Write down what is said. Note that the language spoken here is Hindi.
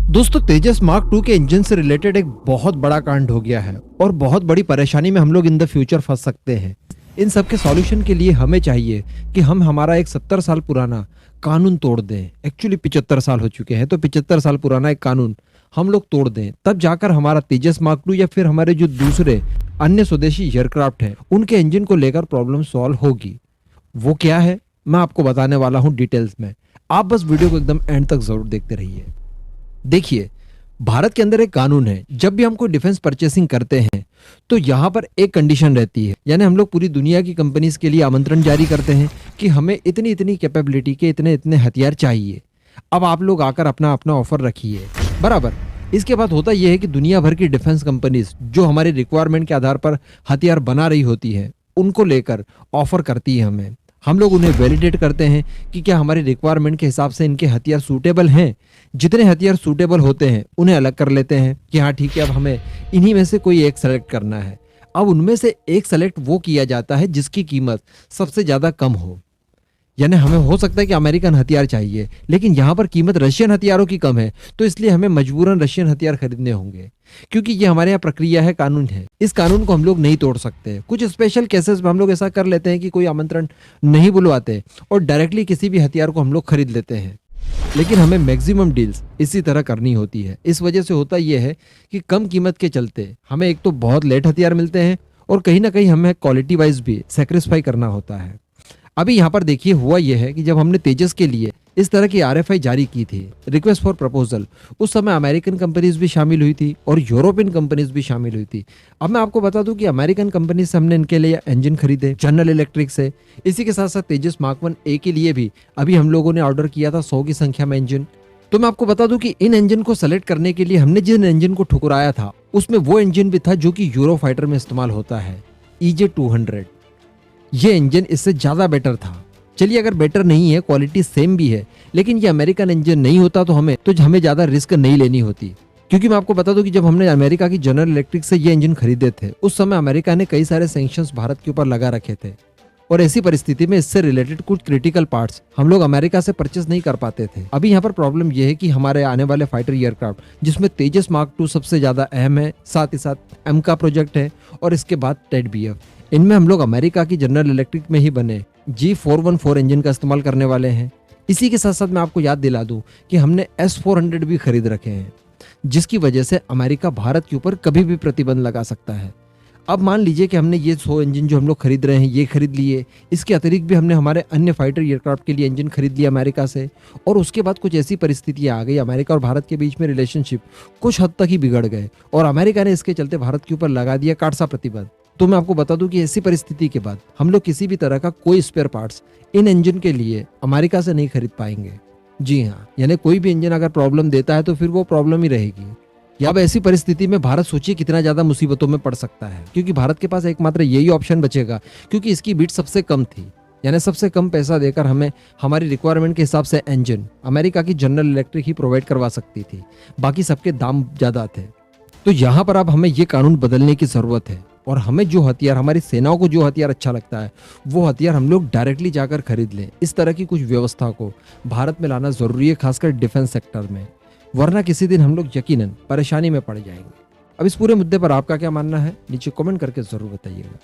दोस्तों तेजस मार्क टू के इंजन से रिलेटेड एक बहुत बड़ा कांड हो गया है और बहुत बड़ी परेशानी में हम लोग इन द फ्यूचर फंस सकते हैं। इन सब के सॉल्यूशन के लिए हमें चाहिए कि हम हमारा एक 70 साल पुराना कानून तोड़ दें। एक्चुअली 75 साल हो चुके हैं, तो 75 साल पुराना एक कानून हम लोग तोड़ दें, तब जाकर हमारा तेजस मार्क टू या फिर हमारे जो दूसरे अन्य स्वदेशी एयरक्राफ्ट हैं उनके इंजन को लेकर प्रॉब्लम सॉल्व होगी। वो क्या है मैं आपको बताने वाला हूँ डिटेल्स में। आप बस वीडियो को एकदम एंड तक जरूर देखते रहिए। देखिए, भारत के अंदर एक कानून है, जब भी हम कोई डिफेंस परचेसिंग करते हैं तो यहाँ पर एक कंडीशन रहती है, यानी हम लोग पूरी दुनिया की कंपनीज के लिए आमंत्रण जारी करते हैं कि हमें इतनी इतनी कैपेबिलिटी के इतने इतने हथियार चाहिए। अब आप लोग आकर अपना अपना ऑफर रखिए, बराबर। इसके बाद होता यह है कि दुनिया भर की डिफेंस कंपनीज जो हमारी रिक्वायरमेंट के आधार पर हथियार बना रही होती है उनको लेकर ऑफर करती है हमें। हम लोग उन्हें वैलिडेट करते हैं कि क्या हमारी रिक्वायरमेंट के हिसाब से इनके हथियार सूटेबल हैं। जितने हथियार सूटेबल होते हैं उन्हें अलग कर लेते हैं कि हाँ ठीक है, अब हमें इन्हीं में से कोई एक सेलेक्ट करना है। अब उनमें से एक सेलेक्ट वो किया जाता है जिसकी कीमत सबसे ज़्यादा कम हो। यानी हमें हो सकता है कि अमेरिकन हथियार चाहिए, लेकिन यहाँ पर कीमत रशियन हथियारों की कम है, तो इसलिए हमें मजबूरन रशियन हथियार खरीदने होंगे, क्योंकि ये हमारे यहाँ प्रक्रिया है, कानून है। इस कानून को हम लोग नहीं तोड़ सकते। कुछ स्पेशल केसेस में हम लोग ऐसा कर लेते हैं कि कोई आमंत्रण नहीं बुलवाते और डायरेक्टली किसी भी हथियार को हम लोग खरीद लेते हैं, लेकिन हमें मैक्सिमम डील्स इसी तरह करनी होती है। इस वजह से होता यह है कि कम कीमत के चलते हमें एक तो बहुत लेट हथियार मिलते हैं और कहीं ना कहीं हमें क्वालिटी वाइज भी सेक्रीफाई करना होता है। अभी यहाँ पर देखिए, हुआ यह है कि जब हमने तेजस के लिए इस तरह की आरएफआई जारी की थी, रिक्वेस्ट फॉर प्रपोजल, उस समय अमेरिकन कंपनीज भी शामिल हुई थी और यूरोपियन कंपनीज भी शामिल हुई थी। अब मैं आपको बता दूं कि अमेरिकन कंपनी से हमने इनके लिए इंजन खरीदे जनरल इलेक्ट्रिक से। इसी के साथ साथ तेजस मार्क 1A के लिए भी अभी हम लोगों ने ऑर्डर किया था 100 की संख्या में इंजन। तो मैं आपको बता दूं कि इन इंजन को सेलेक्ट करने के लिए हमने जिन इंजन को ठुकराया था उसमें वो इंजन भी था जो कि यूरो फाइटर में इस्तेमाल होता है, EJ-200। ये इंजन इससे ज्यादा बेटर था। चलिए, अगर बेटर नहीं है, क्वालिटी सेम भी है, लेकिन ये अमेरिकन इंजन नहीं होता तो हमें ज्यादा रिस्क नहीं लेनी होती। क्योंकि मैं आपको बता दूं कि जब हमने अमेरिका की जनरल इलेक्ट्रिक से ये इंजन खरीदे थे उस समय अमेरिका ने कई सारे सैंक्शंस भारत के ऊपर लगा रखे थे और ऐसी परिस्थिति में इससे रिलेटेड कुछ क्रिटिकल पार्ट्स हम लोग अमेरिका से परचेस नहीं कर पाते थे। अभी यहाँ पर प्रॉब्लम यह है कि हमारे आने वाले फाइटर एयरक्राफ्ट जिसमें तेजस मार्क 2 सबसे ज्यादा अहम है, साथ ही साथ एम का प्रोजेक्ट है और इसके बाद TED-BF, इनमें हम लोग अमेरिका की जनरल इलेक्ट्रिक में ही बने G414 इंजन का इस्तेमाल करने वाले हैं। इसी के साथ साथ मैं आपको याद दिला दूं कि हमने S400 भी खरीद रखे हैं, जिसकी वजह से अमेरिका भारत के ऊपर कभी भी प्रतिबंध लगा सकता है। अब मान लीजिए कि हमने ये 100 इंजन जो हम लोग खरीद रहे हैं ये खरीद लिए, इसके अतिरिक्त भी हमने हमारे अन्य फाइटर एयरक्राफ्ट के लिए इंजन खरीद लिया अमेरिका से, और उसके बाद कुछ ऐसी परिस्थितियां आ गई, अमेरिका और भारत के बीच में रिलेशनशिप कुछ हद तक ही बिगड़ गए और अमेरिका ने इसके चलते भारत के ऊपर लगा दिया काटसा प्रतिबंध। तो मैं आपको बता दूं कि ऐसी परिस्थिति के बाद हम लोग किसी भी तरह का कोई स्पेयर पार्ट्स इन इंजन के लिए अमेरिका से नहीं खरीद पाएंगे। जी हाँ, यानी कोई भी इंजन अगर प्रॉब्लम देता है तो फिर वो प्रॉब्लम ही रहेगी। अब ऐसी परिस्थिति में भारत सोचिए कितना ज्यादा मुसीबतों में पड़ सकता है, क्योंकि भारत के पास एकमात्र यही ऑप्शन बचेगा, क्योंकि इसकी बिड सबसे कम थी, यानी सबसे कम पैसा देकर हमें हमारी रिक्वायरमेंट के हिसाब से इंजन अमेरिका की जनरल इलेक्ट्रिक ही प्रोवाइड करवा सकती थी, बाकी सबके दाम ज्यादा थे। तो यहाँ पर अब हमें ये कानून बदलने की जरूरत है और हमें जो हथियार, हमारी सेनाओं को जो हथियार अच्छा लगता है वो हथियार हम लोग डायरेक्टली जाकर खरीद लें। इस तरह की कुछ व्यवस्था को भारत में लाना जरूरी है, खासकर डिफेंस सेक्टर में, वरना किसी दिन हम लोग यकीनन परेशानी में पड़ जाएंगे। अब इस पूरे मुद्दे पर आपका क्या मानना है नीचे कमेंट करके जरूर बताइएगा।